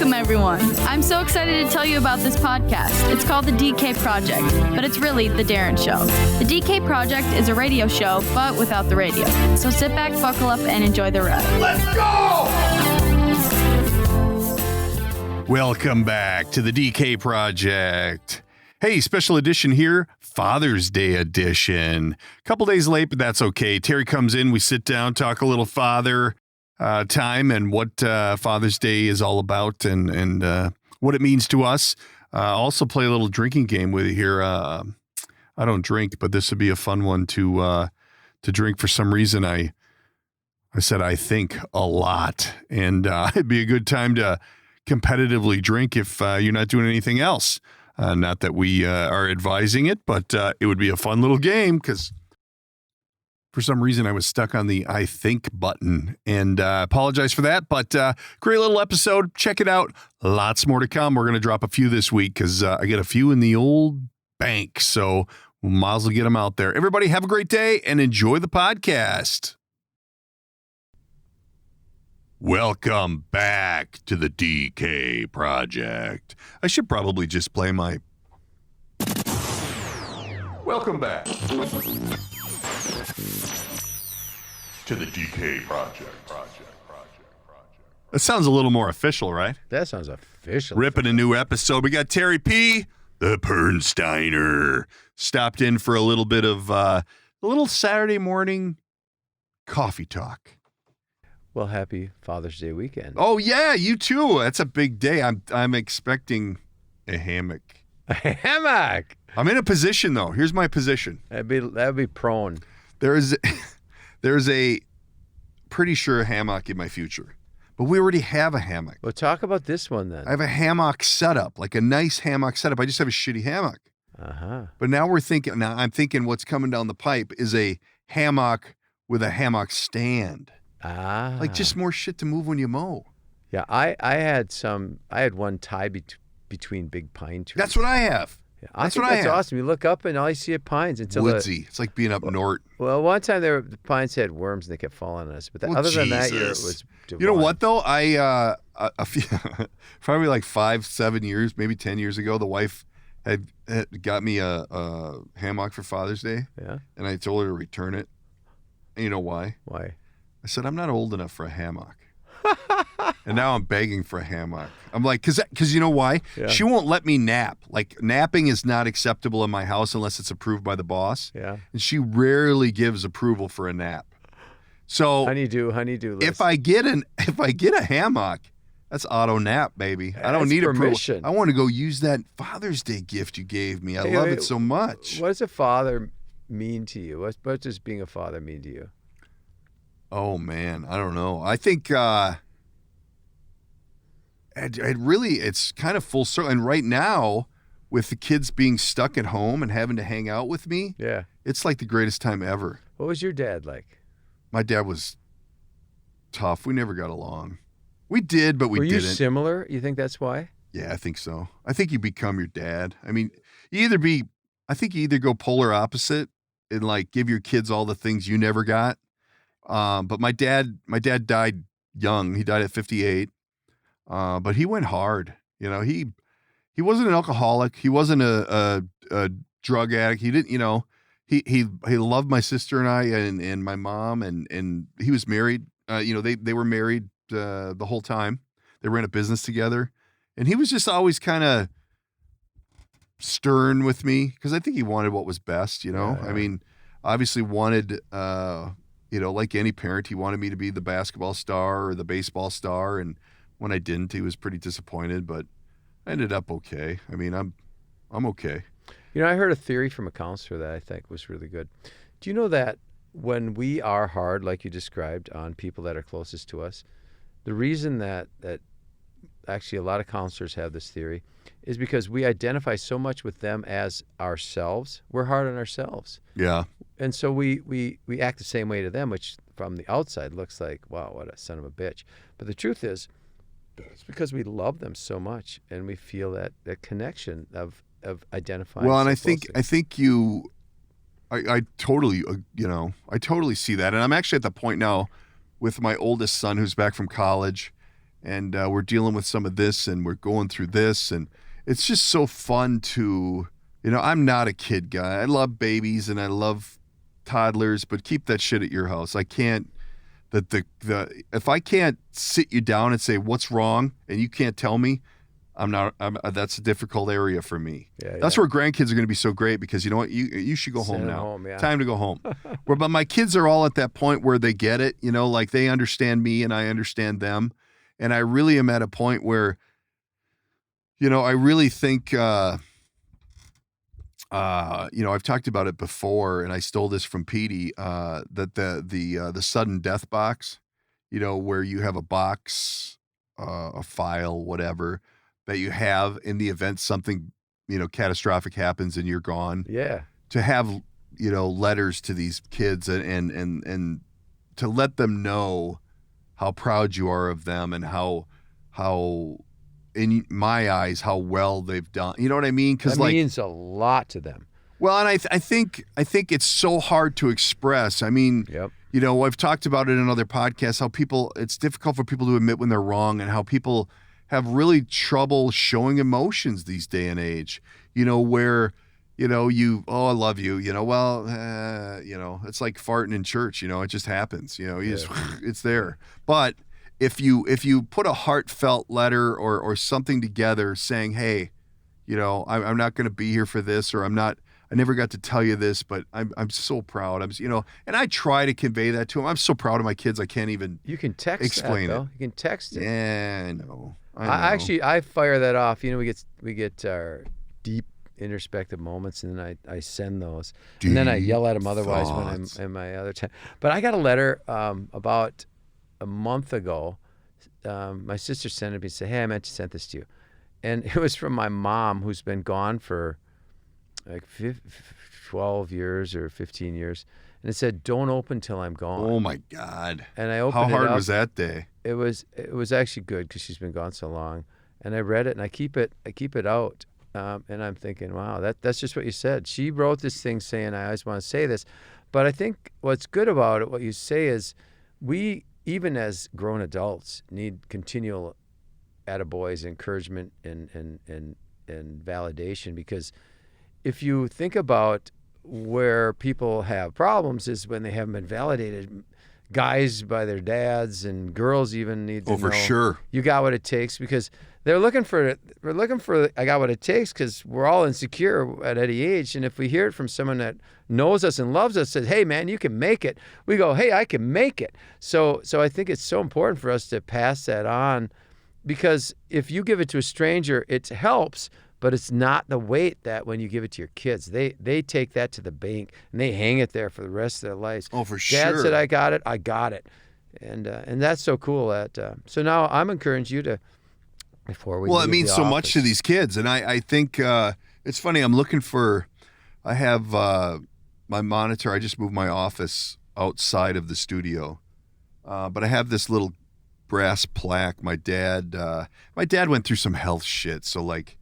Welcome, everyone. I'm so excited to tell you about this podcast. It's called The DK Project, but it's really The Darren Show. The DK Project is a radio show, but without the radio. So sit back, buckle up, and enjoy the ride. Let's go! Welcome back to the DK Project. Hey, special edition here, Father's Day edition. Couple days late, but that's okay. Terry comes in, we sit down, talk a little father time and what Father's Day is all about and what it means to us. Also play a little drinking game with you here. I don't drink, but this would be a fun one to drink. For some reason, I said I think a lot, and it'd be a good time to competitively drink if you're not doing anything else. Not that we are advising it, but it would be a fun little game because for some reason I was stuck on the I think button, and apologize for that, but great little episode. Check it out. Lots more to come. We're going to drop a few this week because I get a few in the old bank, so we might as well get them out there. Everybody have a great day and enjoy the podcast. Welcome back to the DK Project. I should probably just play my... Welcome back to the DK Project. That sounds a little more official, right? That sounds official. Ripping a new episode. We got Terry P., the Pernsteiner, stopped in for a little bit of a little Saturday morning coffee talk. Well, happy Father's Day weekend. Oh yeah, you too. That's a big day. I'm expecting a hammock. A hammock. I'm in a position though. Here's my position. That'd be prone. There's a pretty sure hammock in my future, but we already have a hammock. Well, talk about this one then. I have a hammock setup, like a nice hammock setup. I just have a shitty hammock. But now I'm thinking what's coming down the pipe is a hammock with a hammock stand. Like just more shit to move when you mow. Yeah, I had one tied between big pine trees. That's what I have. Yeah, that's awesome. You look up and all you see are pines until woodsy. It's like being up north. Well, one time the pines had worms and they kept falling on us. But other than that year, it was divine. You know what though? I a few, probably like 5-7 years, maybe 10 years ago, the wife had got me a hammock for Father's Day. Yeah. And I told her to return it. And you know why? Why? I said, I'm not old enough for a hammock. And now I'm begging for a hammock. I'm like, because you know why? Yeah. She won't let me nap. Like, napping is not acceptable in my house unless it's approved by the boss. Yeah. And she rarely gives approval for a nap. So honeydew. If I get a hammock, that's auto nap, baby. I don't need permission. Approval. I want to go use that Father's Day gift you gave me. I love it so much. What does a father mean to you? What does being a father mean to you? Oh man, I don't know. I think it's kind of full circle. And right now, with the kids being stuck at home and having to hang out with me, yeah, it's like the greatest time ever. What was your dad like? My dad was tough. We never got along. We did, but we didn't. Were you similar? You think that's why? Yeah, I think so. I think you become your dad. I mean, you either go polar opposite and like give your kids all the things you never got. But my dad died young. He died at 58. But he went hard. You know, he wasn't an alcoholic. He wasn't a drug addict. He didn't, you know, he loved my sister and I and my mom and he was married. You know, they were married the whole time. They ran a business together, and he was just always kind of stern with me because I think he wanted what was best. You know, yeah. I mean, obviously wanted. You know, like any parent, he wanted me to be the basketball star or the baseball star. And when I didn't, he was pretty disappointed, but I ended up okay. I mean, I'm okay. You know, I heard a theory from a counselor that I think was really good. Do you know that when we are hard, like you described, on people that are closest to us, the reason that actually a lot of counselors have this theory is because we identify so much with them as ourselves. We're hard on ourselves. Yeah. And so we act the same way to them, which from the outside looks like, wow, what a son of a bitch. But the truth is, it's because we love them so much and we feel that connection of identifying. Well, and so I think I totally, you know, I totally see that. And I'm actually at the point now with my oldest son who's back from college, and we're dealing with some of this, and we're going through this, and it's just so fun to, I'm not a kid guy. I love babies and I love toddlers, but keep that shit at your house. I can't. If I can't sit you down and say what's wrong, and you can't tell me, that's a difficult area for me. That's where grandkids are going to be so great, because you know what, you should go home now. Time to go home. But my kids are all at that point where they get it, like they understand me and I understand them, and I really am at a point where, I really think, I've talked about it before, and I stole this from Petey, that the sudden death box, where you have a box, a file, whatever, that you have in the event something, catastrophic happens and you're gone. Yeah. To have, letters to these kids and to let them know how proud you are of them, and how in my eyes, how well they've done. You know what I mean? Because that means a lot to them. Well, and I think it's so hard to express. I mean, yep. I've talked about it in other podcasts, how it's difficult for people to admit when they're wrong, and how people have really trouble showing emotions these day and age, where, I love you, it's like farting in church, it just happens, it's there. But if you put a heartfelt letter or something together saying, hey, I'm not going to be here for this, or I never got to tell you this, but I'm so proud. And I try to convey that to them. I'm so proud of my kids. I can't even. You can text explain that, though. it. You can text it. Yeah, I know. I fire that off. We get our deep introspective moments, and then I send those, and then I yell at them otherwise when I'm in my other time. But I got a letter about a month ago. My sister sent it to me and said, hey, I meant to send this to you. And it was from my mom, who's been gone for like 12 years or 15 years. And it said, don't open till I'm gone. Oh my God. And I opened it up. How hard was that day? It was actually good, because she's been gone so long. And I read it, and I keep it out. And I'm thinking, wow, that's just what you said. She wrote this thing saying, I always want to say this. But I think what's good about it, what you say is, we, even as grown adults, need continual attaboys, encouragement, and validation, because if you think about where people have problems is when they haven't been validated. Guys by their dads, and girls even need to know. For sure. You got what it takes, because we're looking for I got what it takes, because we're all insecure at any age. And if we hear it from someone that knows us and loves us, says, hey man, you can make it, we go, hey, I can make it. So I think it's so important for us to pass that on, because if you give it to a stranger, it helps, but it's not the weight that when you give it to your kids. They take that to the bank, and they hang it there for the rest of their lives. Oh, for sure. Dad said, I got it. And that's so cool. So now I'm encouraging you to, before we it means so much to these kids. And I think it's funny, I have my monitor. I just moved my office outside of the studio. But I have this little brass plaque. My dad went through some health shit. So like,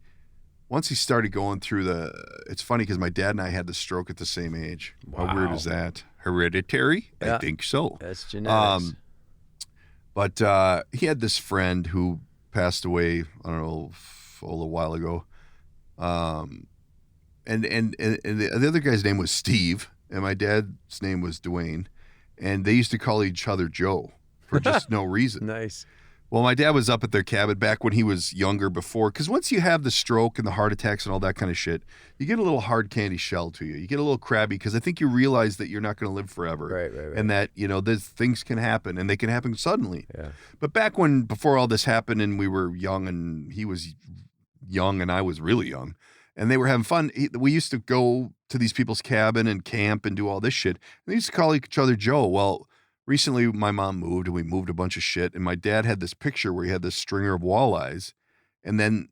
once he started going through it's funny, because my dad and I had the stroke at the same age. Wow. How weird is that? Hereditary? Yeah. I think so. That's genetics. But he had this friend who passed away, I don't know, a little while ago. And the other guy's name was Steve, and my dad's name was Dwayne. And they used to call each other Joe for just no reason. Nice. Well, my dad was up at their cabin back when he was younger before, because once you have the stroke and the heart attacks and all that kind of shit, you get a little hard candy shell to you. You get a little crabby, because I think you realize that you're not going to live forever. Right. And that, these things can happen, and they can happen suddenly. Yeah. But before all this happened, and we were young, and he was young and I was really young, and they were having fun, we used to go to these people's cabin and camp and do all this shit. And they used to call each other Joe. Well, recently, my mom moved, and we moved a bunch of shit. And my dad had this picture where he had this stringer of walleyes. And then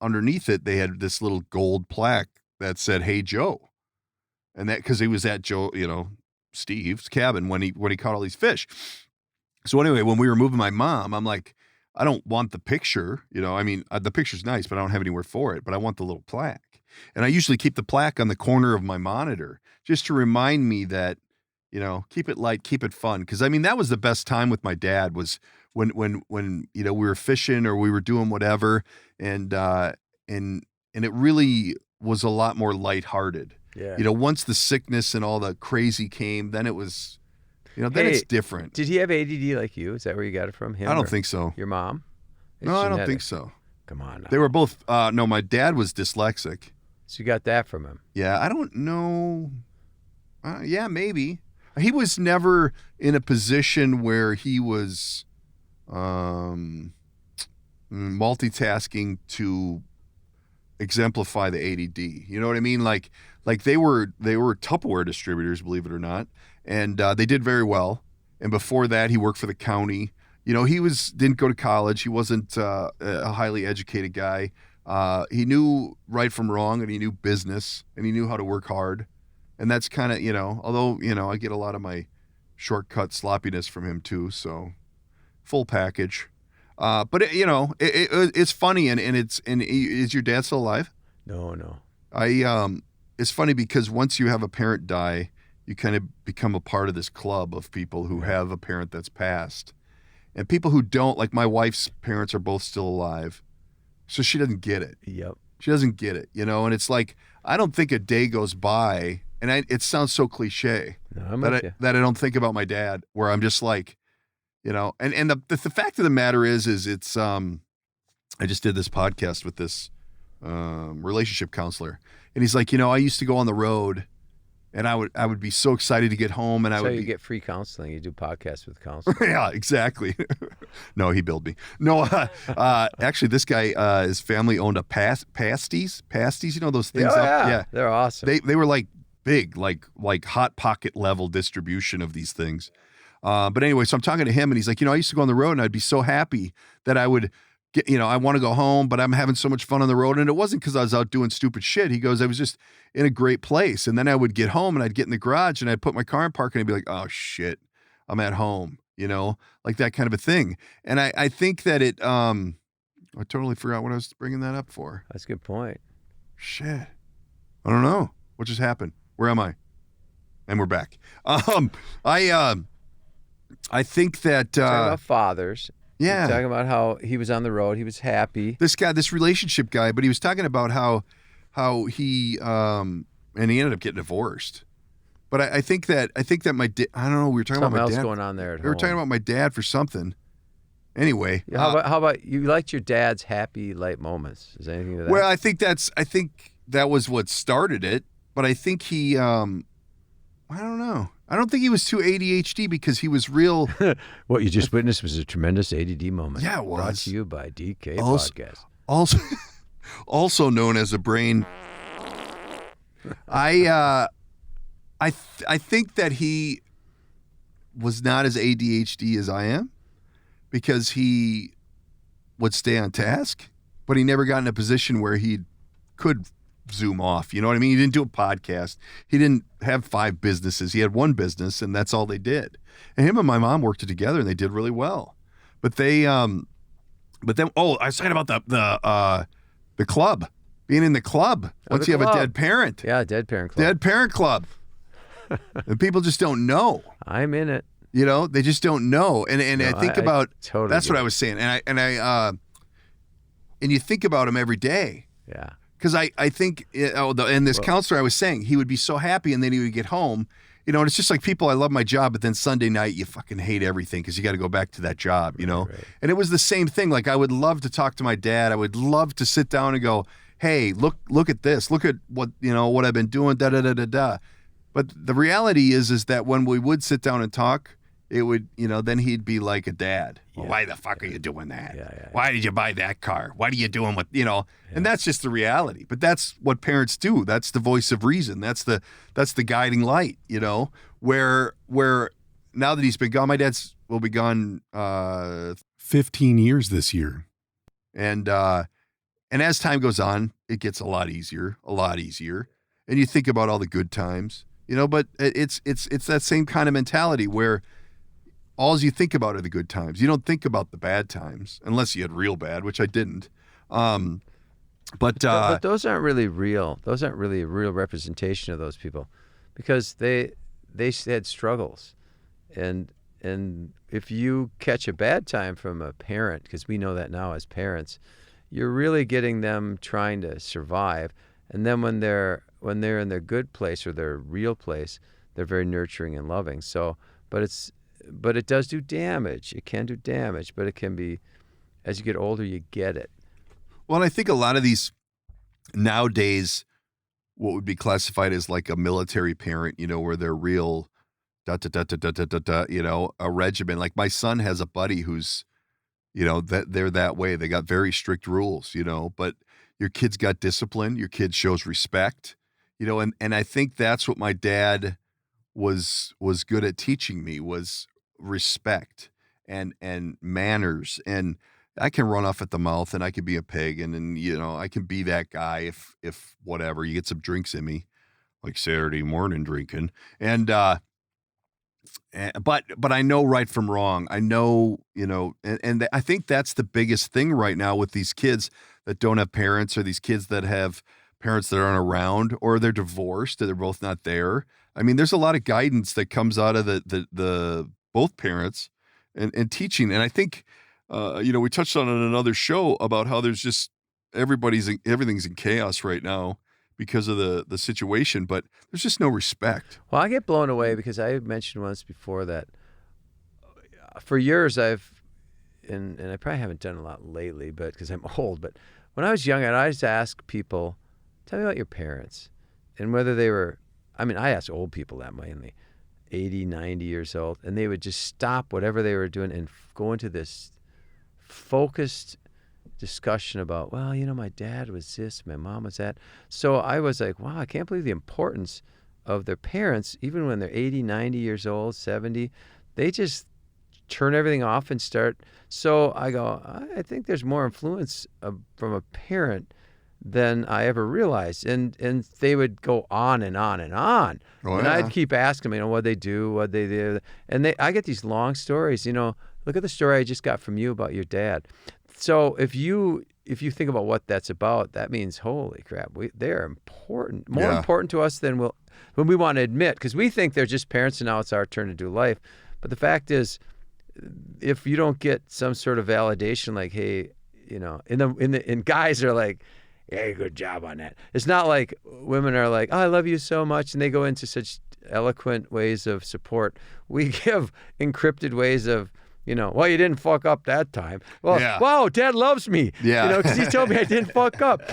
underneath it, they had this little gold plaque that said, hey, Joe. And that, because he was at Joe, Steve's cabin when he caught all these fish. So anyway, when we were moving my mom, I'm like, I don't want the picture. The picture's nice, but I don't have anywhere for it. But I want the little plaque. And I usually keep the plaque on the corner of my monitor, just to remind me that, keep it light, keep it fun. Because I mean, that was the best time with my dad was when we were fishing or we were doing whatever, and it really was a lot more lighthearted. Yeah. Once the sickness and all the crazy came, then it was, then it's different. Did he have ADD like you? Is that where you got it from? Him? I don't think so. Your mom? No, I don't think so. Come on now. They were both, no, my dad was dyslexic. So you got that from him? Yeah, I don't know. Yeah, maybe. He was never in a position where he was multitasking to exemplify the ADD. You know what I mean? Like they were Tupperware distributors, believe it or not, and they did very well. And before that, he worked for the county. He didn't go to college. He wasn't a highly educated guy. He knew right from wrong, and he knew business, and he knew how to work hard. And that's kind of, although, I get a lot of my shortcut sloppiness from him too. So full package. But it's funny. And is your dad still alive? No. It's funny because once you have a parent die, you kind of become a part of this club of people who have a parent that's passed, and people who don't, like my wife's parents are both still alive. So she doesn't get it. Yep. She doesn't get it, and it's like, I don't think a day goes by, and it sounds so cliche that I don't think about my dad, where I'm just like, and the fact of the matter is it's, I just did this podcast with this relationship counselor, and he's like, I used to go on the road, and I would be so excited to get home, and you get free counseling. You do podcasts with counselors. Yeah, exactly. No, he billed me. No, actually, this guy, his family owned a pasties. Those things. Yeah, they're awesome. They were like big, like Hot Pocket level distribution of these things. But anyway, so I'm talking to him, and he's like, I used to go on the road, and I'd be so happy that I would get, I want to go home, but I'm having so much fun on the road. And it wasn't because I was out doing stupid shit. He goes, I was just in a great place. And then I would get home, and I'd get in the garage, and I'd put my car in park, and I'd be like, oh shit, I'm at home, like that kind of a thing. And I think that I totally forgot what I was bringing that up for. That's a good point. Shit. I don't know. What just happened? Where am I? And we're back. I think that talking about fathers. Yeah. You're talking about how he was on the road, he was happy. This relationship guy, but he was talking about how he and he ended up getting divorced. But I think that my dad, I don't know, we were talking Something about my else dad. going on there at We home. were talking about my dad for something. Anyway, how about you liked your dad's happy light moments? Is there anything to that? Well, I think that was what started it, but I think he I don't know. I don't think he was too ADHD because he was real. What you just witnessed was a tremendous ADD moment. Yeah, it was. Brought to you by DK Podcast. Also known as a brain. I think that he was not as ADHD as I am because he would stay on task, but he never got in a position where he could zoom off. You know what I mean? He didn't do a podcast. He didn't have 5 businesses. He had one business, and that's all they did. And him and my mom worked together, and they did really well. But they, I was talking about the club, being in the club. Once you have a dead parent. Yeah, dead parent club. Dead parent club. And people just don't know. I'm in it. They just don't know. And I think about, totally that's what I was saying. And you think about him every day. Yeah. Because I think, and this counselor I was saying, he would be so happy, and then he would get home, and it's just like people, I love my job, but then Sunday night you fucking hate everything because you got to go back to that job, Right. And it was the same thing. Like I would love to talk to my dad. I would love to sit down and go, hey, look at this. Look at what, what I've been doing, da-da-da-da-da. But the reality is that when we would sit down and talk, it would, then he'd be like a dad. Well, why the fuck are you doing that? Yeah. Why did you buy that car? What are you doing with, And that's just the reality. But that's what parents do. That's the voice of reason. That's the guiding light, where now that he's been gone, my dad's will be gone 15 years this year. And as time goes on, it gets a lot easier. And you think about all the good times, but it's that same kind of mentality where all you think about are the good times. You don't think about the bad times unless you had real bad, which I didn't. But those aren't really real. Those aren't really a real representation of those people, because they they had struggles, and if you catch a bad time from a parent, because we know that now as parents, you're really getting them trying to survive. And then when they're in their good place or their real place, they're very nurturing and loving. So, but it does do damage. It can do damage, but it can be, as you get older, you get it. Well, and I think a lot of these nowadays, what would be classified as like a military parent, where they're real, a regimen. Like my son has a buddy who's, that they're that way. They got very strict rules, but your kid's got discipline. Your kid shows respect, and I think that's what my dad was good at teaching me, was respect and manners. And I can run off at the mouth and I can be a pig, and I can be that guy if whatever, you get some drinks in me, like Saturday morning drinking. And but I know right from wrong. I know, and I think that's the biggest thing right now with these kids that don't have parents, or these kids that have parents that aren't around, or they're divorced, or they're both not there. I mean, there's a lot of guidance that comes out of the both parents and teaching. And I think, we touched on it in another show about how there's just everything's in chaos right now because of the situation, but there's just no respect. Well, I get blown away because I mentioned once before that for years and I probably haven't done a lot lately, but because I'm old, but when I was young, I'd always ask people, tell me about your parents, and whether they were, I asked old people that mainly, 80, 90 years old, and they would just stop whatever they were doing and go into this focused discussion about, well, my dad was this, my mom was that. So I was like, wow, I can't believe the importance of their parents, even when they're 80, 90 years old, 70, they just turn everything off and start. So I go, I think there's more influence from a parent than I ever realized. And they would go on and on and on. Oh, and yeah. I'd keep asking them, what they do, what they do. And I get these long stories, look at the story I just got from you about your dad. So if you think about what that's about, that means, holy crap, they're important, more important to us than when we want to admit, because we think they're just parents and now it's our turn to do life. But the fact is, if you don't get some sort of validation, like, hey, and guys are like, hey, good job on that. It's not like women are like, oh, I love you so much, and they go into such eloquent ways of support. We give encrypted ways of, well, you didn't fuck up that time. Well, wow, Dad loves me. Yeah. Because he told me I didn't fuck up.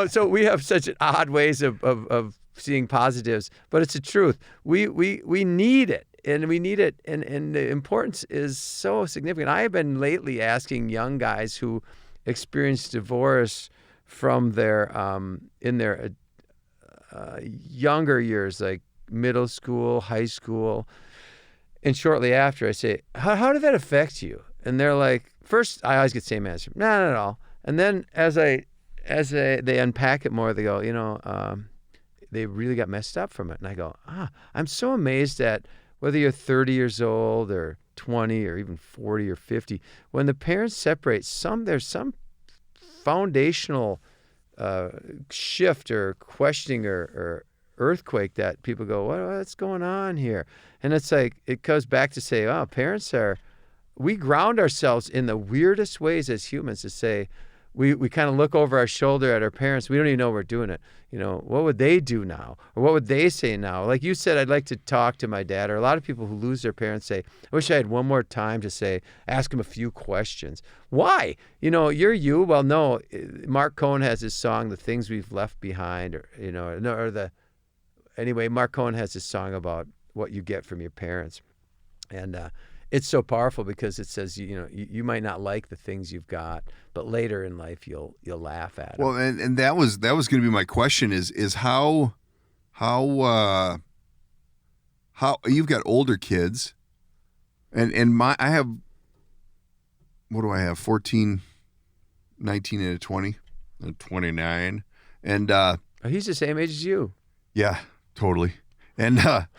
So we have such odd ways of seeing positives, but it's the truth. We need it, and we need it, and the importance is so significant. I have been lately asking young guys who experience divorce from their in their younger years, like middle school, high school. And shortly after, I say, how did that affect you? And they're like, first, I always get the same answer, not at all. And then as they unpack it more, they go, they really got messed up from it. And I go, I'm so amazed at whether you're 30 years old or 20 or even 40 or 50, when the parents separate, there's some foundational shift or questioning or earthquake that people go, what's going on here? And it's like, it goes back to say, parents we ground ourselves in the weirdest ways as humans to say, we kind of look over our shoulder at our parents. We don't even know we're doing it. What would they do now? Or what would they say now? Like you said, I'd like to talk to my dad. Or a lot of people who lose their parents say, I wish I had one more time to ask him a few questions. Why? You're you. Well, no, Mark Cohen has his song, The Things We've Left Behind, anyway, Mark Cohen has this song about what you get from your parents. And it's so powerful because it says, you might not like the things you've got, but later in life you'll laugh at them. Well, and that was going to be my question is how you've got older kids and I have, what do I have? 14, 19 and a 20, and 29. And he's the same age as you. Yeah. Totally. And I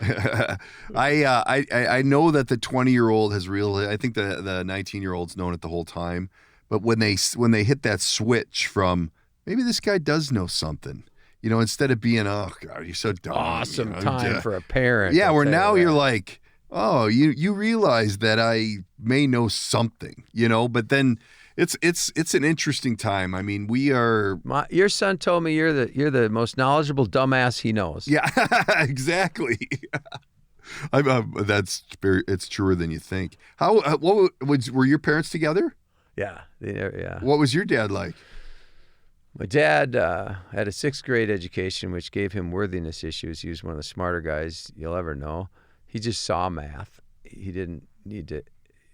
know that the 20-year-old has I think the 19-year-old's known it the whole time. But when they hit that switch from maybe this guy does know something, instead of being, oh God, you're so dumb. Awesome time for a parent. Yeah, I'll where tell you now that. you're like, oh, you realize that I may know something, but then it's an interesting time. I mean, we are. Your son told me you're the most knowledgeable dumbass he knows. Yeah, exactly. It's truer than you think. Were your parents together? Yeah, yeah. What was your dad like? My dad had a 6th grade education, which gave him worthiness issues. He was one of the smarter guys you'll ever know. He just saw math. He didn't need to.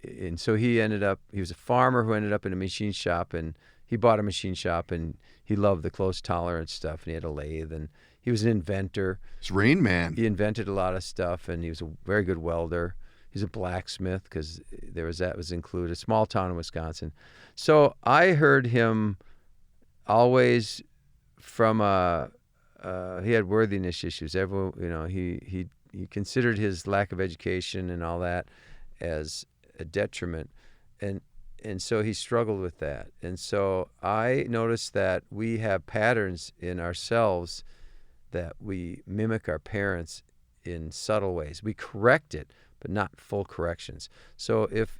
And so he was a farmer who ended up in a machine shop, and he bought a machine shop, and he loved the close tolerance stuff, and he had a lathe, and he was an inventor. It's Rain Man. He invented a lot of stuff, and he was a very good welder. He's a blacksmith, because that was included, a small town in Wisconsin. So I heard him always from he had worthiness issues. Everyone, he considered his lack of education and all that as a detriment, and so he struggled with that. And so I noticed that we have patterns in ourselves that we mimic our parents in subtle ways. We correct it, but not full corrections. So if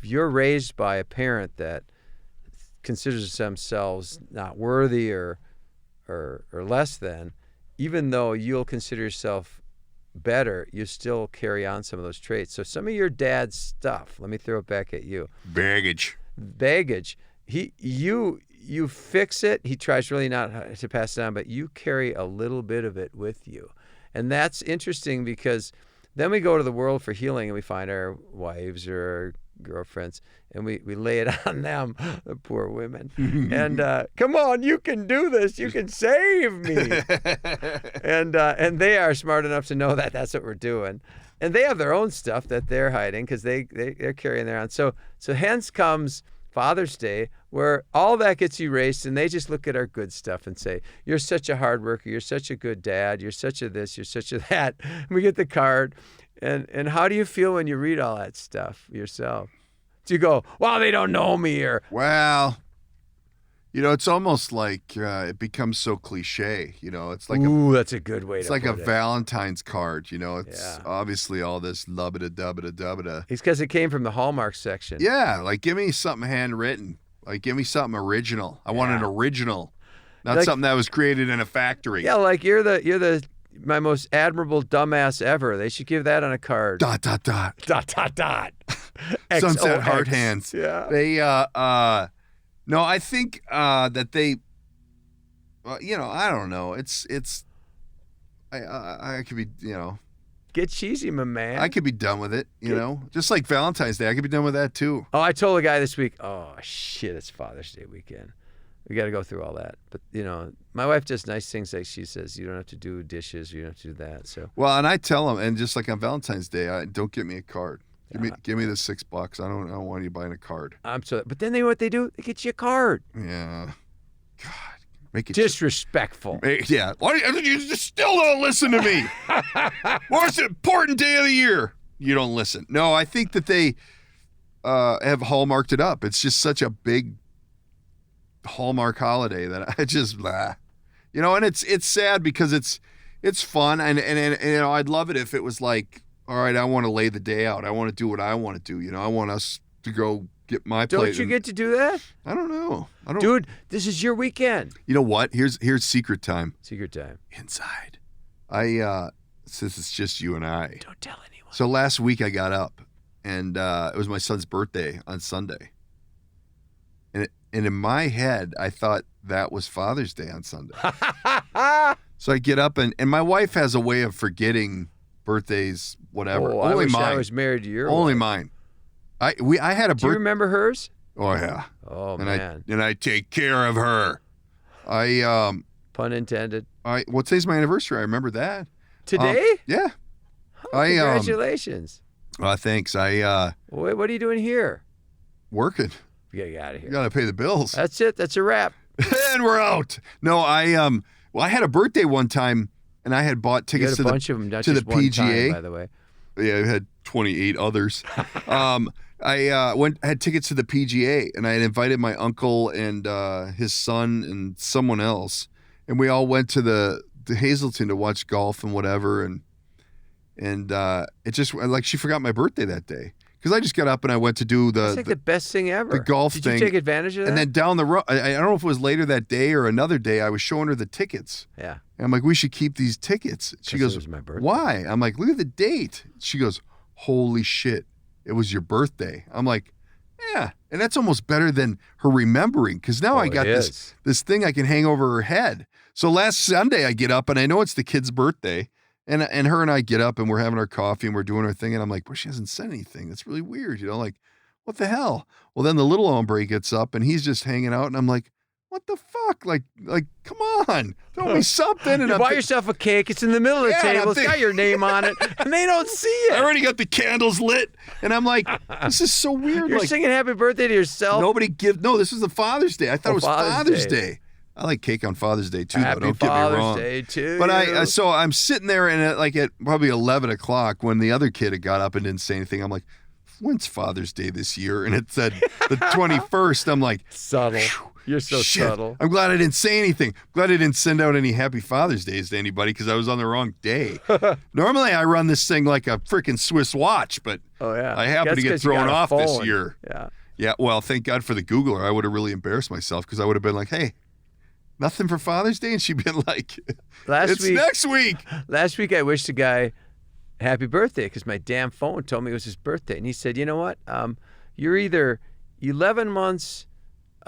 you're raised by a parent that considers themselves not worthy or less than, even though you'll consider yourself better, you still carry on some of those traits. So some of your dad's stuff, let me throw it back at you. Baggage. You fix it. He tries really not to pass it on, but you carry a little bit of it with you. And that's interesting, because then we go to the world for healing and we find our wives or our girlfriends and we lay it on them, the poor women. And come on, you can do this. You can save me. And they are smart enough to know that that's what we're doing. And they have their own stuff that they're hiding, because they're carrying their own. So hence comes Father's Day, where all that gets erased, and they just look at our good stuff and say, you're such a hard worker, you're such a good dad, you're such a this, you're such a that. And we get the card. And how do you feel when you read all that stuff yourself? Do you go, well, they don't know me, or well, it's almost like it becomes so cliche. It's like that's a good way. It's to like put a it. Valentine's card. It's obviously all this lubba da. It's because it came from the Hallmark section. Yeah, like give me something handwritten. Like give me something original. I want an original, not something that was created in a factory. Yeah, like you're the my most admirable dumbass ever. They should give that on a card. ... Sunset heart hands. Yeah. They no, I think that they I don't know. It's I could be, Get cheesy, my man. I could be done with it, Just like Valentine's Day, I could be done with that too. Oh, I told a guy this week, oh shit, it's Father's Day weekend. We got to go through all that. But, my wife does nice things, like she says, you don't have to do dishes, you don't have to do that. So. Well, and I tell them, and just like on Valentine's Day, don't get me a card. Give me the $6. I don't want you buying a card. But then what they do? They get you a card. Yeah. God. Make it disrespectful. Yeah. Why you still don't listen to me? Most important day of the year. You don't listen. No, I think that they have hallmarked it up. It's just such a big Hallmark holiday that I just and it's sad because it's fun and I'd love it if it was like, all right, I want to lay the day out. I want to do what I want to do. I want us to go get my plate. Don't you get to do that? I don't know. Dude, this is your weekend. You know what? Here's secret time. Secret time. Inside. Since it's just you and I. Don't tell anyone. So last week I got up and it was my son's birthday on Sunday. And in my head, I thought that was Father's Day on Sunday. So I get up and my wife has a way of forgetting birthdays, whatever. Oh, Only mine. I was married to your Only wife. mine. I had a Do you remember hers? Oh yeah. Oh and man. I take care of her. Pun intended. Well, today's my anniversary. I remember that. Today? Yeah. Oh, congratulations. Thanks. What are you doing here? Working. We gotta get out of here. You gotta pay the bills. That's it. That's a wrap. And we're out. No, I had a birthday one time, and I had bought tickets to the PGA. Time, by the way. Yeah, I had 28 others. I had tickets to the PGA, and I had invited my uncle and his son and someone else, and we all went to Hazleton to watch golf and whatever, and it just like she forgot my birthday that day because I just got up and I went to do That's like the best thing ever. the golf Did thing. you take advantage of that? And then down the road, I don't know if it was later that day or another day, I was showing her the tickets. Yeah. And I'm like, we should keep these tickets. She 'Cause goes, it was my birthday. why? I'm like, look at the date. She goes, holy shit, it was your birthday. I'm like, yeah. And that's almost better than her remembering because now Oh, I got it this thing I can hang over her head. So last Sunday I get up and I know it's the kid's birthday. And her and I get up and we're having our coffee and we're doing our thing. And I'm like, well, she hasn't said anything. That's really weird. Like, what the hell? Well, then the little hombre gets up and he's just hanging out. And I'm like, what the fuck? Like, come on. Throw me something. And You buy yourself a cake. It's in the middle of the table. It's got your name on it. And they don't see it. I already got the candles lit. And I'm like, this is so weird. You're like, singing happy birthday to yourself. no, this is the Father's Day. I thought it was Father's Day. Day. I like cake on Father's Day too, Happy though. Don't Father's get me wrong. Day too. But so I'm sitting there and at probably 11 o'clock when the other kid had got up and didn't say anything, I'm like, when's Father's Day this year? And it said the 21st. I'm like, subtle. You're so shit. subtle. I'm glad I didn't say anything. Glad I didn't send out any Happy Father's Days to anybody because I was on the wrong day. Normally I run this thing like a freaking Swiss watch, but Oh yeah. I happen to That's get 'cause you thrown got a off this phone. year. Yeah. Yeah, well, thank God for the Googler. I would have really embarrassed myself because I would have been like, hey, nothing for Father's Day? And she'd been like, it's next week. Last week I wished a guy happy birthday because my damn phone told me it was his birthday. And he said, you know what? You're either 11 months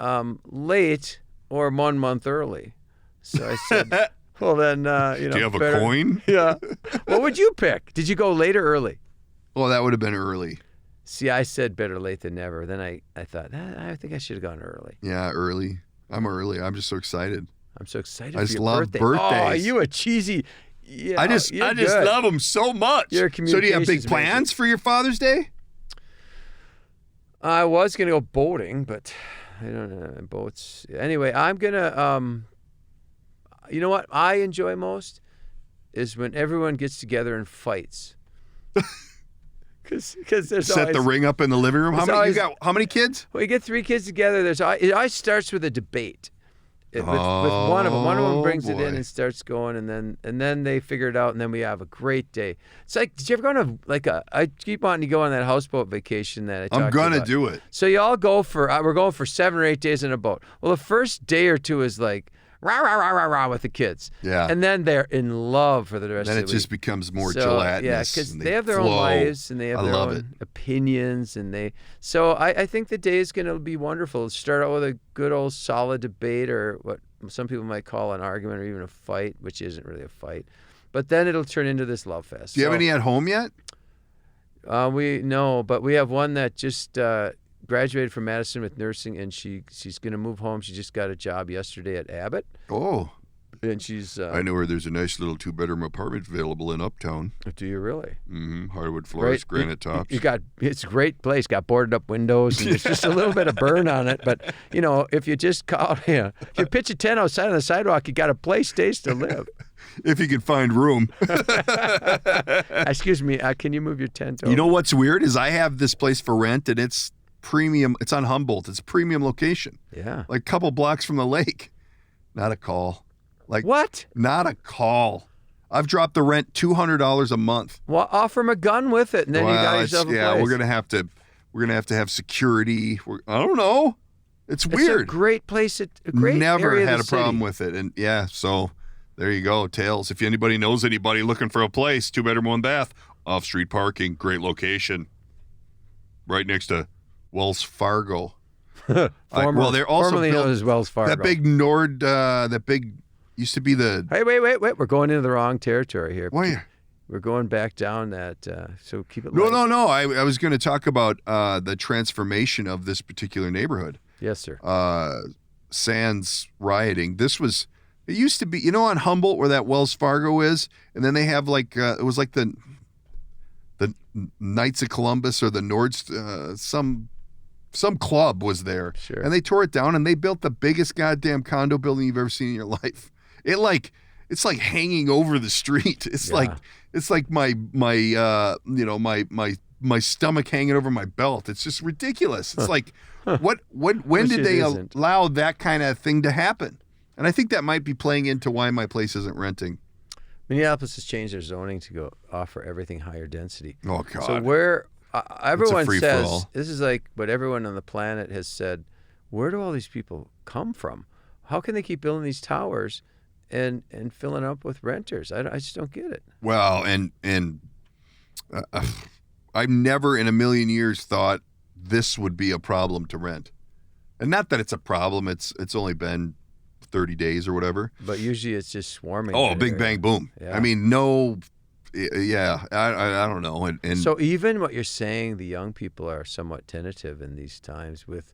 late or 1 month early. So I said, well then, Do you have a coin? Yeah. What would you pick? Did you go late or early? Well, that would have been early. See, I said better late than never. Then I thought, I think I should have gone early. Yeah, early. I'm early. I'm just so excited. I'm so excited I for just your love birthday. birthdays. Oh, you a cheesy. Yeah, I just love them so much. Your So do you have big communications plans for your Father's Day? I was gonna go boating, but I don't know boats. Anyway, I'm gonna. You know what I enjoy most is when everyone gets together and fights. Because there's Set always, the ring up in the living room. How many you got? How many kids? When you get 3 kids together, it always starts with a debate. With one of them. One of them brings it in boy. and starts going, and then they figure it out, and then we have a great day. It's like, did you ever go on I keep wanting to go on that houseboat vacation that I talked I'm gonna about. do it. So you all go we're going for 7 or 8 days in a boat. Well, the first day or two is like rah rah rah rah rah with the kids. Yeah. And then they're in love for the rest Then of it the just week. becomes more So, gelatinous. yeah, because and they have their own flow. lives and they have I their love own it. opinions, and so I think the day is going to be wonderful. Start out with a good old solid debate, or what some people might call an argument, or even a fight, which isn't really a fight. But then it'll turn into this love fest. Do you have any at home yet? But we have one that just graduated from Madison with nursing, and she's going to move home. She just got a job yesterday at Abbott. Oh, And she's. I know where there's a nice little 2-bedroom apartment available in Uptown. Do you really? Mm-hmm. Hardwood floors, granite tops. It's a great place. Got boarded up windows, and there's just a little bit of burn on it. But if you just call, if you pitch a tent outside on the sidewalk, you got a place to live. If you can find room. Excuse me, can you move your tent over? You know what's weird is I have this place for rent, and it's premium. It's on Humboldt. It's a premium location. Yeah. Like a couple blocks from the lake. Not a call. Like What? Not a call. I've dropped the rent $200 a month. Well, offer him a gun with it, and then you got yourself a place. Yeah, we're gonna have to have security. I don't know. It's weird. It's a great place. A great Never area had of a the city. problem with it, and yeah, so there you go. Tails. If anybody knows anybody looking for a place, 2-bedroom, 1 bath, off-street parking, great location, right next to Wells Fargo. They're also formerly built, known as Wells Fargo. that big used to be the. Hey, wait! We're going into the wrong territory here. Why? We're going back down that. So keep it. No. light. I was going to talk about the transformation of this particular neighborhood. Yes, sir. Sans rioting. It used to be, on Humboldt where that Wells Fargo is, and then they have it was like the Knights of Columbus or the Nords, some club was there. Sure. And they tore it down and they built the biggest goddamn condo building you've ever seen in your life. It's like hanging over the street. It's like my stomach hanging over my belt. It's just ridiculous. It's like when Which did it they isn't. allow that kind of thing to happen? And I think that might be playing into why my place isn't renting. Minneapolis has changed their zoning to go offer everything higher density. Oh, God. So where everyone says, free-for-all. this is like what everyone on the planet has said, where do all these people come from? How can they keep building these towers and filling up with renters? I just don't get it. Well, and I've never in a million years thought this would be a problem to rent. And not that it's a problem. It's only been 30 days or whatever. But usually it's just swarming. Oh, big bang, boom. Yeah. I mean, no, yeah, I don't know. And so even what you're saying, the young people are somewhat tentative in these times with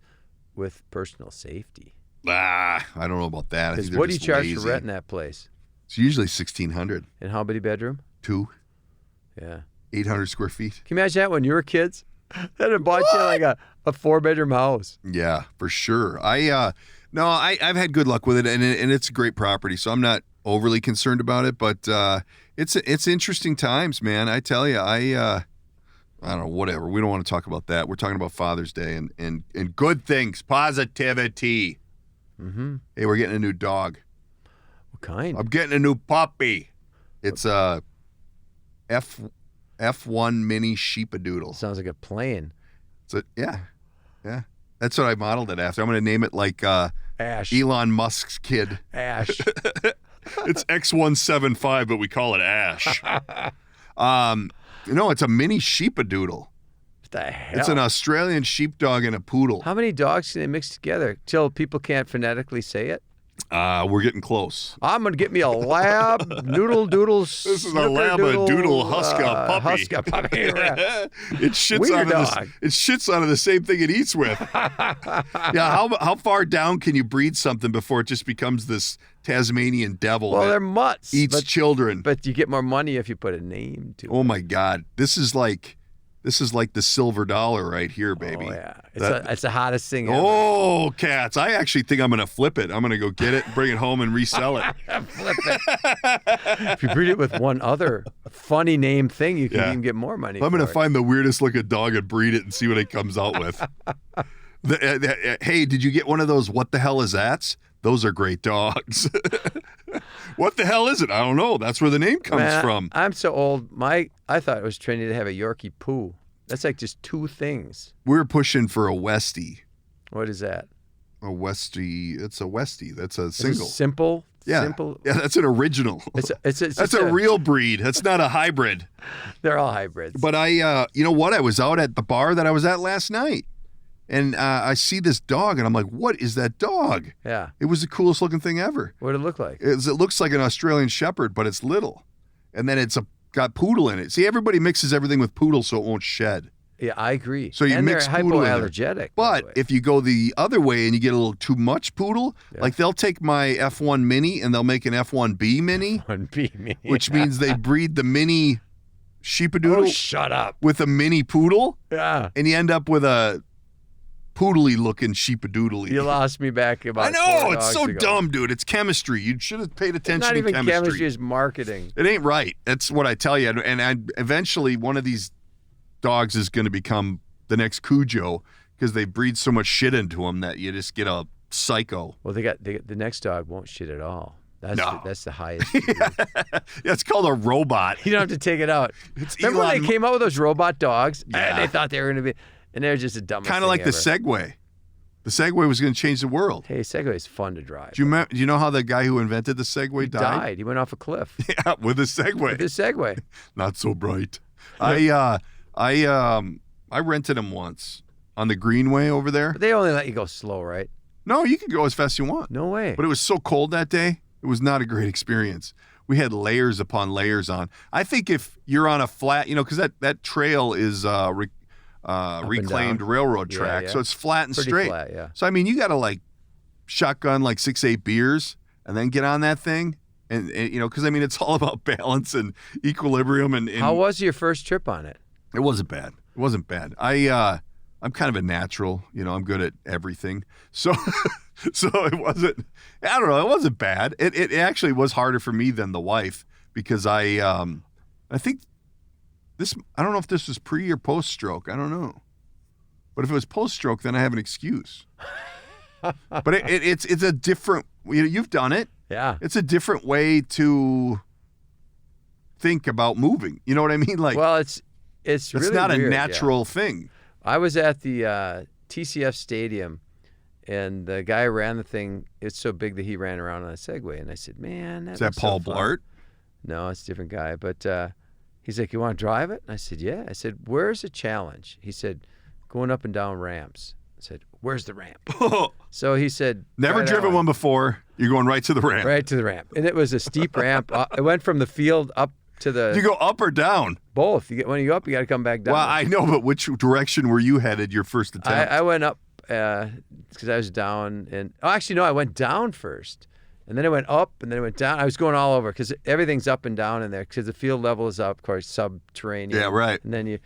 personal safety. I don't know about that. I think they're What do you just charge lazy. for renting that place? It's usually $1,600. And how many bedroom? 2, Yeah. 800 square feet. Can you imagine that when you were kids? That had bought you like a 4-bedroom house. Yeah, for sure. I've had good luck with it, and it's a great property, so I'm not overly concerned about it. But it's interesting times, man. I tell you, I don't know, whatever. We don't want to talk about that. We're talking about Father's Day and good things, positivity. Mm-hmm. Hey, we're getting a new dog. What kind? I'm getting a new puppy. It's a F1 mini sheepadoodle. Sounds like a plane. Yeah. That's what I modeled it after. I'm going to name it like Ash. Elon Musk's kid. Ash. It's X175, but we call it Ash. No, it's a mini sheepadoodle. What the hell? It's an Australian sheepdog and a poodle. How many dogs can they mix together till people can't phonetically say it? We're getting close. I'm going to get me a lab noodle doodle. This is a labradoodle Huska puppy. Huska puppy. It shits Weird out of dog. it shits out of the same thing it eats with. Yeah, how far down can you breed something before it just becomes this Tasmanian devil Well, that they're mutts. eats children? But you get more money if you put a name to it. Oh my God, this is like the silver dollar right here, baby. Oh, yeah. It's the hottest thing ever. Oh, cats. I actually think I'm going to flip it. I'm going to go get it, bring it home, and resell it. Flip it. If you breed it with one other funny name thing, you can even get more money. I'm going to for it. find the weirdest looking dog and breed it and see what it comes out with. Hey, did you get one of those what the hell is that's? Those are great dogs. What the hell is it? I don't know. That's where the name comes from. I'm so old. I thought it was trendy to have a Yorkie poo. That's like just 2 things. We're pushing for a Westie. What is that? A Westie. It's a Westie. That's a Is it single. simple. Yeah. Simple. Yeah, that's an original. It's a real breed. That's not a hybrid. They're all hybrids. But you know what? I was out at the bar that I was at last night. And I see this dog, and I'm like, what is that dog? Yeah. It was the coolest looking thing ever. What did it look like? It looks like an Australian Shepherd, but it's little. And then it's got poodle in it. See, everybody mixes everything with poodle so it won't shed. Yeah, I agree. So you and mix they're poodle in there. hypoallergenic. But if you go the other way and you get a little too much poodle, like they'll take my F1 Mini and they'll make an F1B Mini, which means they breed the mini sheepadoodle Oh, shut up. with a mini poodle, Yeah. and you end up with a poodly looking sheepadoodly. You lost me back about I know, 4 it's dogs so ago. dumb, dude. It's chemistry. You should have paid attention It's not to even chemistry. chemistry, it's marketing. It ain't right. That's what I tell you. And eventually one of these dogs is going to become the next Cujo because they breed so much shit into them that you just get a psycho. Well, the next dog won't shit at all. That's the highest. Yeah, it's called a robot. You don't have to take it out. It's Remember when Elon they came out with those robot dogs? Yeah. And they thought they were going to be, and they're just the dumbest Kind of like thing the ever. Segway. The Segway was going to change the world. Hey, Segway is fun to drive. Do you know how the guy who invented the Segway He died. He went off a cliff Yeah, with a Segway. with his Segway. Not so bright. I rented him once on the Greenway over there. But they only let you go slow, right? No, you can go as fast as you want. No way. But it was so cold that day, it was not a great experience. We had layers upon layers on. I think if you're on a flat, because that trail is reclaimed down. railroad Yeah, track, yeah. so it's flat and Pretty straight. flat, yeah. So I mean, you got to like shotgun like 6-8 beers and then get on that thing, and because I mean it's all about balance and equilibrium. And How was your first trip on it? it wasn't bad. It wasn't bad. I'm kind of a natural, I'm good at everything. So it wasn't, I don't know, it wasn't bad. It actually was harder for me than the wife because I think I don't know if this was pre or post stroke. I don't know. But if it was post stroke, then I have an excuse. But it's a different You've done it. Yeah. It's a different way to think about moving. You know what I mean? Like, Well, it's really not weird, a natural thing. I was at the TCF Stadium, and the guy who ran the thing. It's so big that he ran around on a Segway, and I said, "Man, Is that looks Paul so fun." Blart? No, it's a different guy. But he's like, "You want to drive it?" And I said, "Yeah." I said, "Where's the challenge?" He said, "Going up and down ramps." I said, "Where's the ramp?" So he said, Never "Try that driven one before. You're going right to the ramp. Right to the ramp." And it was a steep ramp. It went from the field up to the... You go up or down? Both. When you go up, you got to come back down. Well, I know, but which direction were you headed your first attempt? I went up because I was down. Actually, no, I went down first. And then I went up, and then I went down. I was going all over because everything's up and down in there because the field level is up, of course, subterranean. Yeah, right. And then at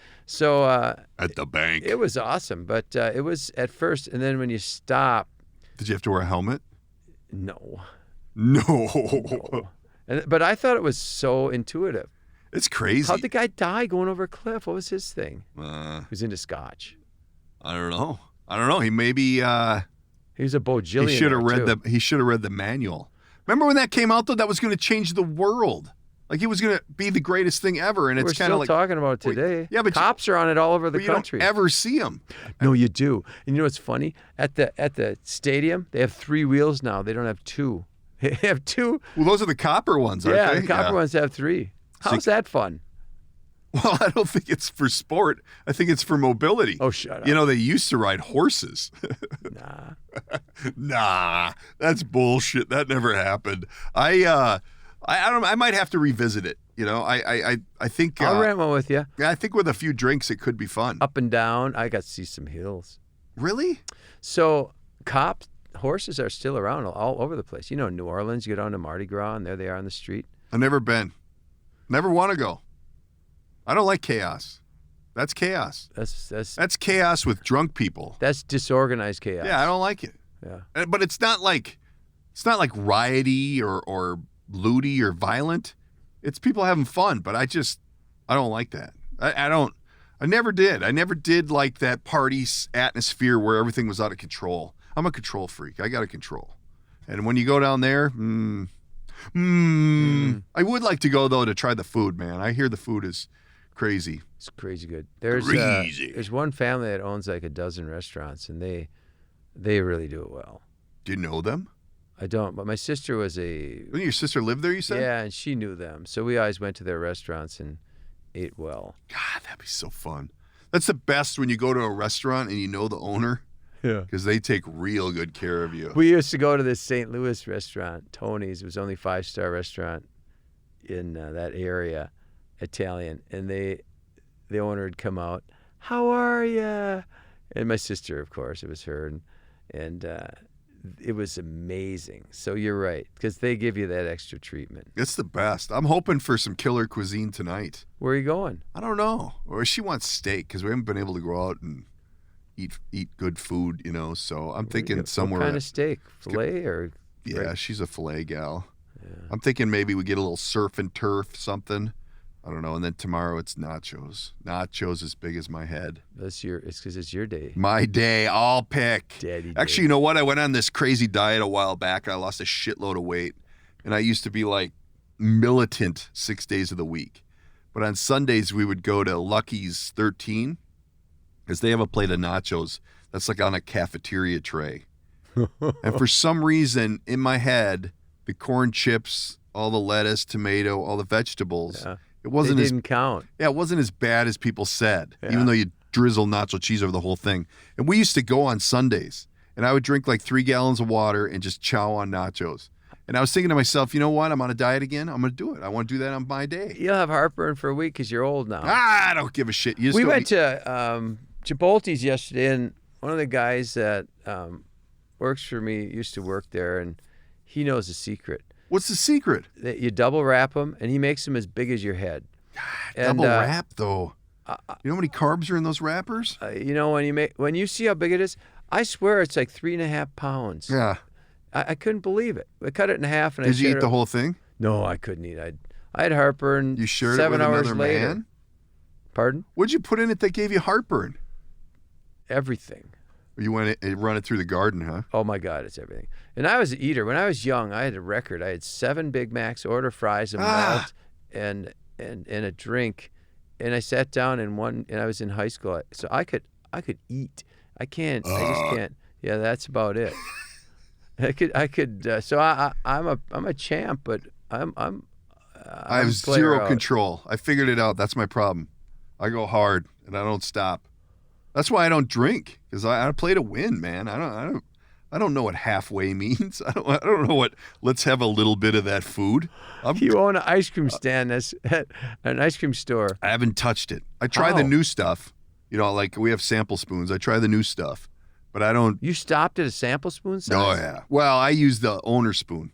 the bank. It was awesome, but it was at first, and then when you stop. Did you have to wear a helmet? No. No. But I thought it was so intuitive. It's crazy. How'd the guy die going over a cliff? What was his thing? He was into scotch. I don't know. He maybe He was a Bojillion. He should have read the manual. Remember when that came out though? That was going to change the world. Like he was going to be the greatest thing ever, and it's kind of like we're still talking about it today. Yeah, but cops are on it all over the country. You don't ever see them. No, you do. And you know what's funny? At the stadium, they have 3 wheels now. They don't have 2. They have 2. Well, those are the copper ones, aren't they? Yeah, the copper ones have 3. How's that fun? Well, I don't think it's for sport. I think it's for mobility. Oh, shut up. You know, they used to ride horses. Nah. Nah, that's bullshit. That never happened. I don't know. I might have to revisit it. You know, I think I'll rent one with you. I think with a few drinks, it could be fun. Up and down. I got to see some hills. Really? So horses are still around all over the place. You know, New Orleans, you go down to Mardi Gras, and there they are on the street. I've never been. Never want to go. I don't like chaos. That's chaos. That's chaos with drunk people. That's disorganized chaos. Yeah, I don't like it. Yeah. But it's not like riotty or looty or violent. It's people having fun, but I don't like that. I never did. I never did like that party atmosphere where everything was out of control. I'm a control freak. I got to control. And when you go down there, I would like to go though to try the food, man. I hear the food is crazy. It's crazy good. There's one family that owns like a dozen restaurants, and they really do it well. Do you know them? I don't, but my sister was Didn't your sister live there, you said? Yeah, and she knew them. So we always went to their restaurants and ate well. God, that'd be so fun. That's the best when you go to a restaurant and you know the owner. Yeah. Because they take real good care of you. We used to go to this St. Louis restaurant, Tony's. It was only a 5-star restaurant in that area, Italian. And the owner would come out, "How are you?" And my sister, of course, it was her. And it was amazing. So you're right, because they give you that extra treatment. It's the best. I'm hoping for some killer cuisine tonight. Where are you going? I don't know. Or she wants steak because we haven't been able to go out and eat good food, you know. So I'm thinking somewhere. What kind of steak? Filet or? Yeah, she's a filet gal. Yeah. I'm thinking maybe we get a little surf and turf, something. I don't know. And then tomorrow it's nachos. Nachos as big as my head. It's because it's your day. My day. I'll pick. Daddy day. Actually, you know what? I went on this crazy diet a while back. I lost a shitload of weight. And I used to be like militant 6 days of the week. But on Sundays, we would go to Lucky's 13 because they have a plate of nachos that's like on a cafeteria tray. And for some reason, in my head, the corn chips, all the lettuce, tomato, all the vegetables, it didn't count. Yeah, it wasn't as bad as people said, yeah. Even though you drizzle nacho cheese over the whole thing. And we used to go on Sundays, and I would drink like 3 gallons of water and just chow on nachos. And I was thinking to myself, you know what? I'm on a diet again. I'm going to do it. I want to do that on my day. You'll have heartburn for a week because you're old now. I don't give a shit. We went to Chipotle's yesterday, and one of the guys that works for me used to work there, and he knows the secret. What's the secret? That you double wrap them, and he makes them as big as your head. God, double wrap, though. You know how many carbs are in those wrappers? You know, when you see how big it is, I swear it's like 3.5 pounds. Yeah. I couldn't believe it. I cut it in half, and Did you eat the whole thing? No, I couldn't eat. I had heartburn. You shared 7 it with hours another later. Man? Pardon? What'd you put in it that gave you heartburn? Everything. You went run it through the garden, huh? Oh my God, it's everything. And I was an eater. When I was young, I had a record. I had 7 Big Macs, order fries, a malt, and a drink. And I sat down and I was in high school, so I could eat. I just can't. Yeah, that's about it. I could. So I'm a champ, but I have zero control. I figured it out. That's my problem. I go hard and I don't stop. That's why I don't drink, because I play to win, man. I don't know what halfway means. I don't know what. Let's have a little bit of that food. You own an ice cream stand at an ice cream store. I haven't touched it. I try the new stuff. Like we have sample spoons. I try the new stuff, but I don't. You stopped at a sample spoon size? Oh yeah. Well, I use the owner spoon.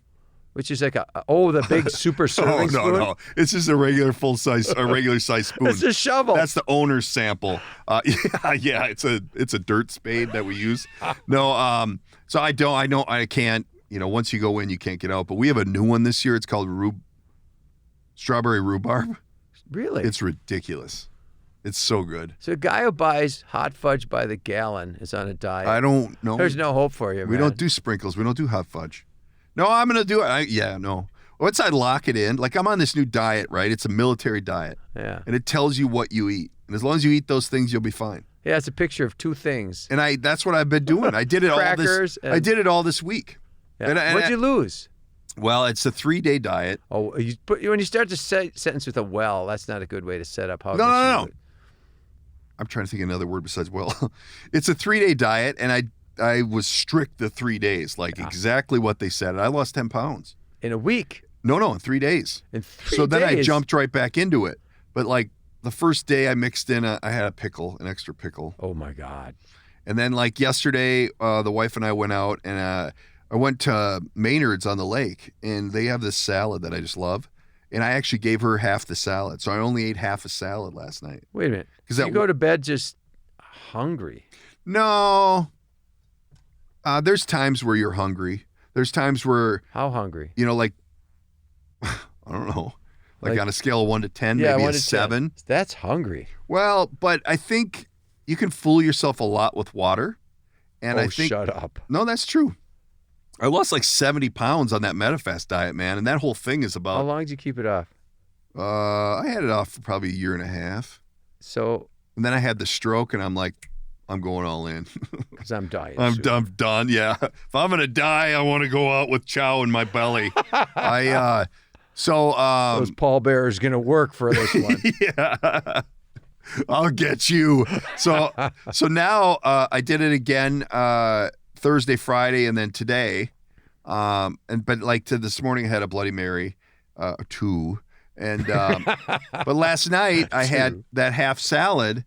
Which is like the big super serving spoon? No. It's just a regular regular size spoon. It's a shovel. That's the owner's sample. Yeah. It's a dirt spade that we use. No. So I can't. Once you go in, you can't get out. But we have a new one this year. It's called strawberry rhubarb. Really? It's ridiculous. It's so good. So a guy who buys hot fudge by the gallon is on a diet. I don't know. There's no hope for you, man. We don't do sprinkles. We don't do hot fudge. No, I'm going to do it. No. Once I lock it in, like I'm on this new diet, right? It's a military diet. Yeah. And it tells you what you eat. And as long as you eat those things, you'll be fine. Yeah, it's a picture of 2 things. And that's what I've been doing. I did it I did it all this week. Yeah. What'd you lose? Well, it's a 3-day diet. Oh, when you start the sentence with a well, that's not a good way to set up how. No. I'm trying to think of another word besides well. It's a 3-day diet, and I was strict the 3 days, exactly what they said. And I lost 10 pounds. In a week? No, in 3 days. In 3 days? So then I jumped right back into it. But the first day I mixed in, I had an extra pickle. Oh my God. And then yesterday, the wife and I went out, and I went to Maynard's on the lake, and they have this salad that I just love. And I actually gave her half the salad. So I only ate half a salad last night. Wait a minute. You go to bed just hungry. No. There's times where you're hungry. There's times where... How hungry? I don't know. On a scale of 1 to 10, maybe a 7. 10. That's hungry. Well, but I think you can fool yourself a lot with water. And I think... shut up. No, that's true. I lost 70 pounds on that Metafast diet, man. And that whole thing is about... How long did you keep it off? I had it off for probably a year and a half. So... And then I had the stroke, and I'm like, I'm going all in. Because I'm dying. I'm done, yeah. If I'm going to die, I want to go out with chow in my belly. Those pallbearers going to work for this one. Yeah. I'll get you. So now I did it again Thursday, Friday, and then today. To this morning I had a Bloody Mary, 2. And but last night I had that half salad.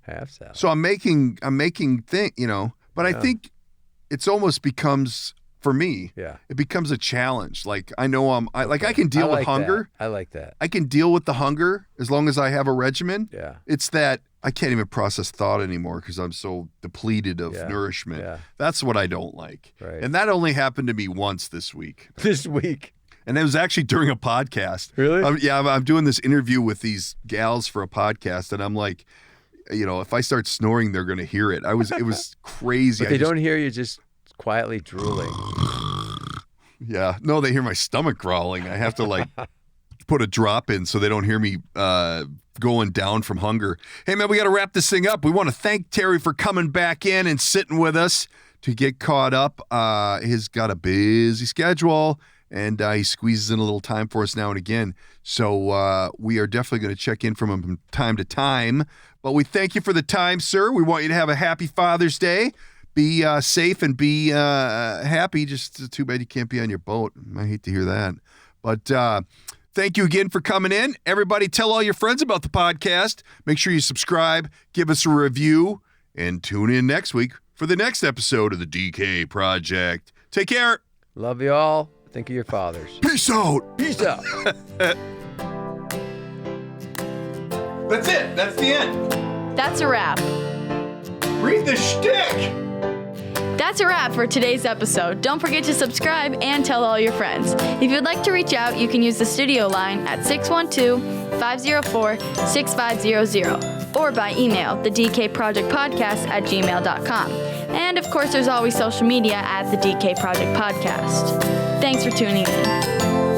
So I'm making but I think it's almost becomes, for me, it becomes a challenge. I know I can deal with hunger. I like that. I can deal with the hunger as long as I have a regimen. Yeah. It's that I can't even process thought anymore because I'm so depleted of nourishment. Yeah. That's what I don't like. Right. And that only happened to me once this week. This week? And it was actually during a podcast. Really? I'm doing this interview with these gals for a podcast, and I'm like, if I start snoring, they're going to hear it. It was crazy. But they don't hear you just quietly drooling. Yeah. No, they hear my stomach growling. I have to put a drop in so they don't hear me going down from hunger. Hey, man, we got to wrap this thing up. We want to thank Terry for coming back in and sitting with us to get caught up. He's got a busy schedule. And he squeezes in a little time for us now and again. So we are definitely going to check in from him from time to time. But we thank you for the time, sir. We want you to have a happy Father's Day. Be safe and be happy. Just too bad you can't be on your boat. I hate to hear that. But thank you again for coming in. Everybody tell all your friends about the podcast. Make sure you subscribe, give us a review, and tune in next week for the next episode of the DK Project. Take care. Love you all. Think of your fathers. Peace out. Peace out. That's it. That's the end. That's a wrap. Read the shtick. That's a wrap for today's episode. Don't forget to subscribe and tell all your friends. If you'd like to reach out, you can use the studio line at 612-504-6500 or by email, thedkprojectpodcast@gmail.com. And of course, there's always social media at the DK Project Podcast. Thanks for tuning in.